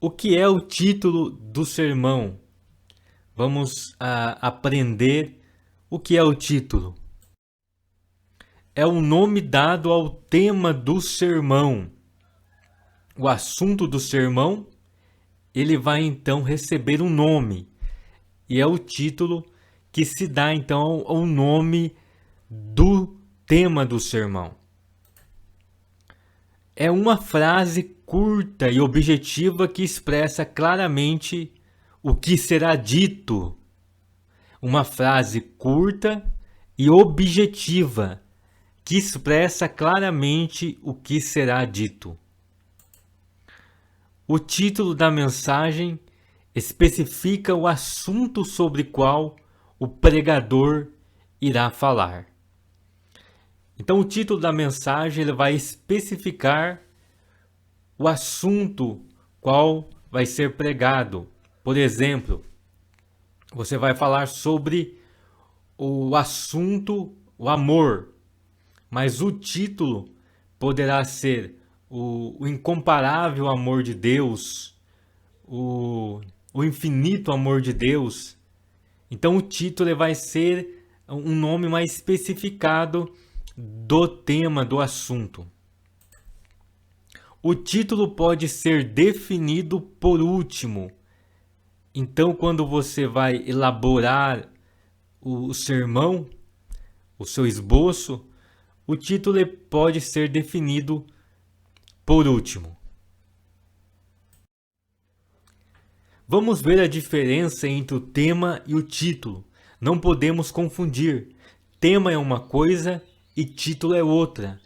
O que é o título do sermão? Vamos aprender o que é o título. É o nome dado ao tema do sermão. O assunto do sermão, ele vai então receber um nome. E é o título que se dá então ao nome do tema do sermão. É uma frase curta e objetiva que expressa claramente o que será dito. Uma frase curta e objetiva que expressa claramente o que será dito. O título da mensagem especifica o assunto sobre qual o pregador irá falar. Então, o título da mensagem ele vai especificar o assunto qual vai ser pregado. Por exemplo, você vai falar sobre o assunto, o amor, mas o título poderá ser o incomparável amor de Deus, o infinito amor de Deus. Então o título vai ser um nome mais especificado do tema, do assunto. O título pode ser definido por último. Então, quando você vai elaborar o sermão, o seu esboço, o título pode ser definido por último. Vamos ver a diferença entre o tema e o título. Não podemos confundir. Tema é uma coisa e título é outra.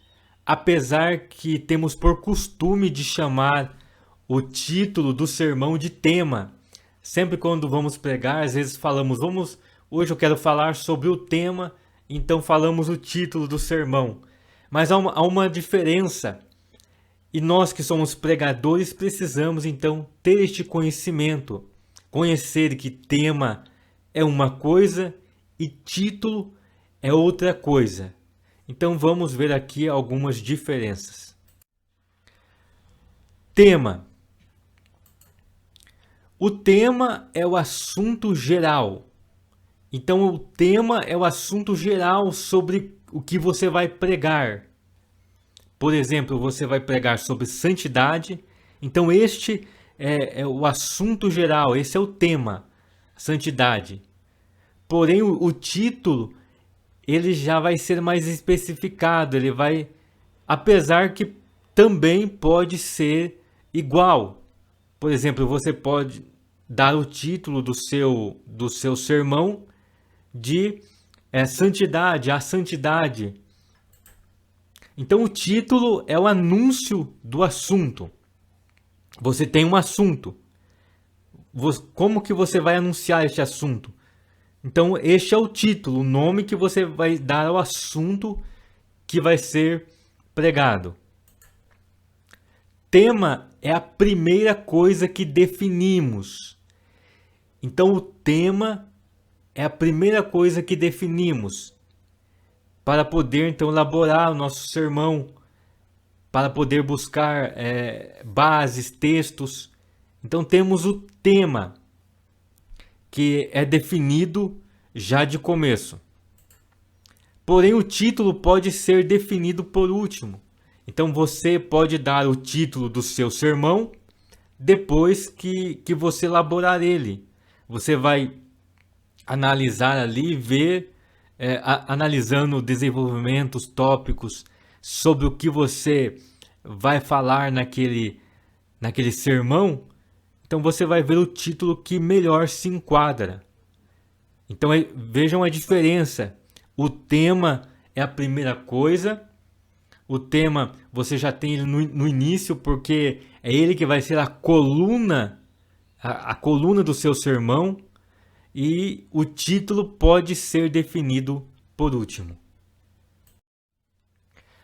Apesar que temos por costume de chamar o título do sermão de tema. Sempre quando vamos pregar, às vezes falamos, hoje eu quero falar sobre o tema, então falamos o título do sermão. Mas há uma diferença. E nós que somos pregadores precisamos então ter este conhecimento. Conhecer que tema é uma coisa e título é outra coisa. Então vamos ver aqui algumas diferenças. Tema. O tema é o assunto geral. Então o tema é o assunto geral sobre o que você vai pregar. Por exemplo, você vai pregar sobre santidade. Então este é o assunto geral, esse é o tema, santidade. Porém o título ele já vai ser mais especificado, ele vai, apesar que também pode ser igual. Por exemplo, você pode dar o título do seu sermão de santidade, a santidade. Então o título é o anúncio do assunto. Você tem um assunto. Como que você vai anunciar este assunto? Então este é o título, o nome que você vai dar ao assunto que vai ser pregado. Tema é a primeira coisa que definimos. Então o tema é a primeira coisa que definimos para poder então elaborar o nosso sermão, para poder buscar bases, textos. Então temos o tema, que é definido já de começo. Porém o título pode ser definido por último. Então você pode dar o título do seu sermão depois que você elaborar ele. Você vai analisar ali, ver, analisando desenvolvimentos, tópicos sobre o que você vai falar naquele sermão. Então você vai ver o título que melhor se enquadra. Então vejam a diferença. O tema é a primeira coisa. O tema você já tem ele no início, porque é ele que vai ser a coluna do seu sermão. E o título pode ser definido por último.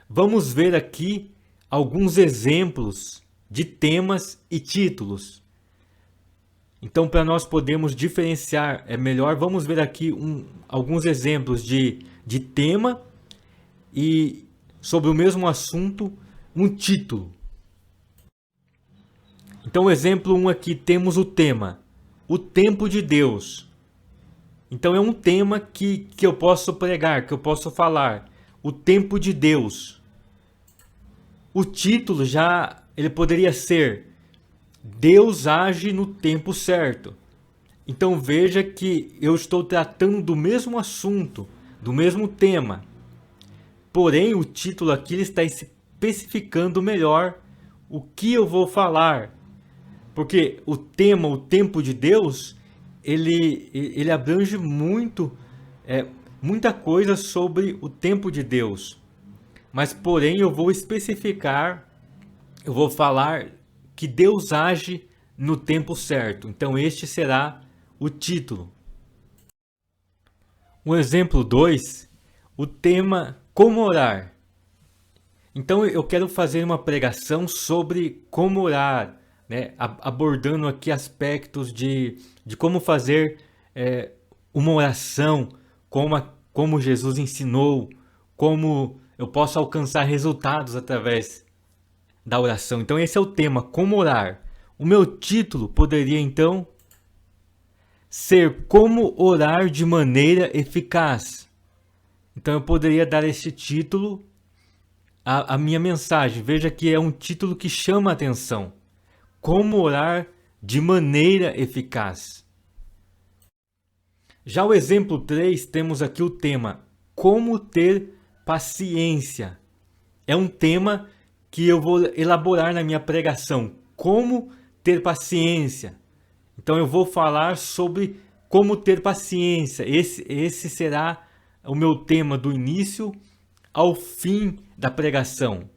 Vamos ver aqui alguns exemplos de temas e títulos. Então, para nós podermos diferenciar melhor, vamos ver aqui alguns exemplos de tema e, sobre o mesmo assunto, um título. Então, exemplo 1 aqui, temos o tema, o tempo de Deus. Então é um tema que eu posso pregar, que eu posso falar, o tempo de Deus. O título ele poderia ser Deus age no tempo certo. Então veja que eu estou tratando do mesmo assunto, do mesmo tema. Porém, o título aqui está especificando melhor o que eu vou falar. Porque o tema, o tempo de Deus, ele abrange muita coisa sobre o tempo de Deus. Mas, porém, eu vou especificar, eu vou falar que Deus age no tempo certo. Então, este será o título. O exemplo 2, o tema como orar. Então, eu quero fazer uma pregação sobre como orar, né? Abordando aqui aspectos de como fazer uma oração, como Jesus ensinou, como eu posso alcançar resultados através da oração. Então esse é o tema, como orar. O meu título poderia então ser como orar de maneira eficaz. Então eu poderia dar esse título à minha mensagem. Veja que é um título que chama a atenção. Como orar de maneira eficaz. Já o exemplo 3, temos aqui o tema, como ter paciência. É um tema que eu vou elaborar na minha pregação. Como ter paciência. Então eu vou falar sobre como ter paciência. Esse será o meu tema do início ao fim da pregação.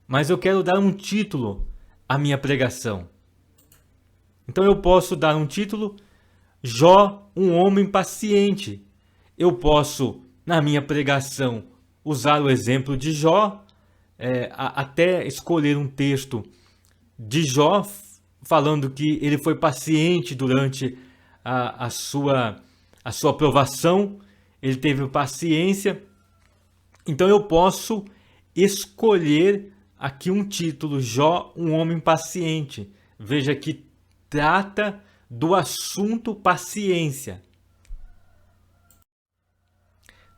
Mas eu quero dar um título à minha pregação. Então eu posso dar um título, Jó, um homem paciente. Eu posso, na minha pregação, usar o exemplo de Jó, até escolher um texto de Jó, falando que ele foi paciente durante a sua provação, ele teve paciência. Então eu posso escolher aqui um título, Jó, um homem paciente. Veja que trata do assunto paciência.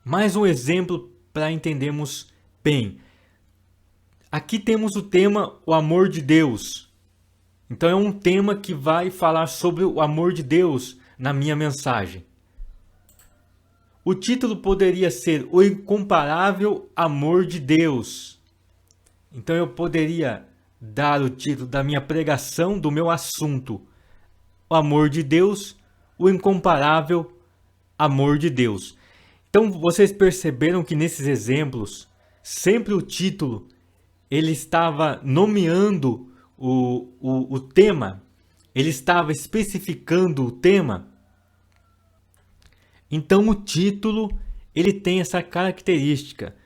Mais um exemplo para entendermos bem. Aqui temos o tema o amor de Deus. Então é um tema que vai falar sobre o amor de Deus na minha mensagem. O título poderia ser O Incomparável Amor de Deus. Então eu poderia dar o título da minha pregação, do meu assunto, o amor de Deus, o incomparável amor de Deus. Então vocês perceberam que nesses exemplos, sempre o título, ele estava nomeando o tema, ele estava especificando o tema. Então o título, ele tem essa característica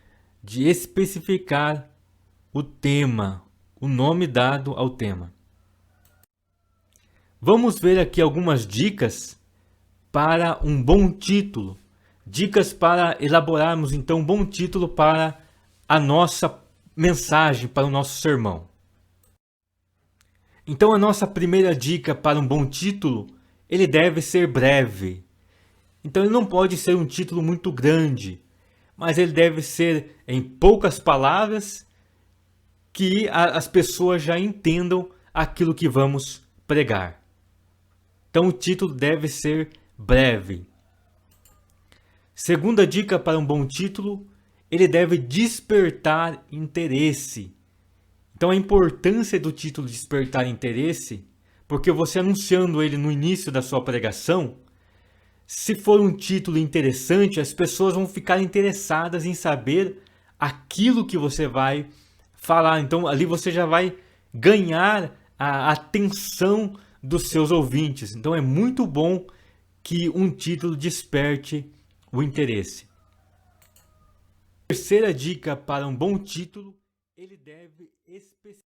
de especificar o tema, o nome dado ao tema. Vamos ver aqui algumas dicas para um bom título. Dicas para elaborarmos então um bom título para a nossa mensagem, para o nosso sermão. Então a nossa primeira dica para um bom título, ele deve ser breve. Então ele não pode ser um título muito grande, mas ele deve ser em poucas palavras que as pessoas já entendam aquilo que vamos pregar. Então o título deve ser breve. Segunda dica para um bom título, ele deve despertar interesse. Então a importância do título despertar interesse, porque você anunciando ele no início da sua pregação, se for um título interessante, as pessoas vão ficar interessadas em saber aquilo que você vai falar. Então ali você já vai ganhar a atenção dos seus ouvintes. Então é muito bom que um título desperte o interesse. Terceira dica para um bom título, ele deve especificar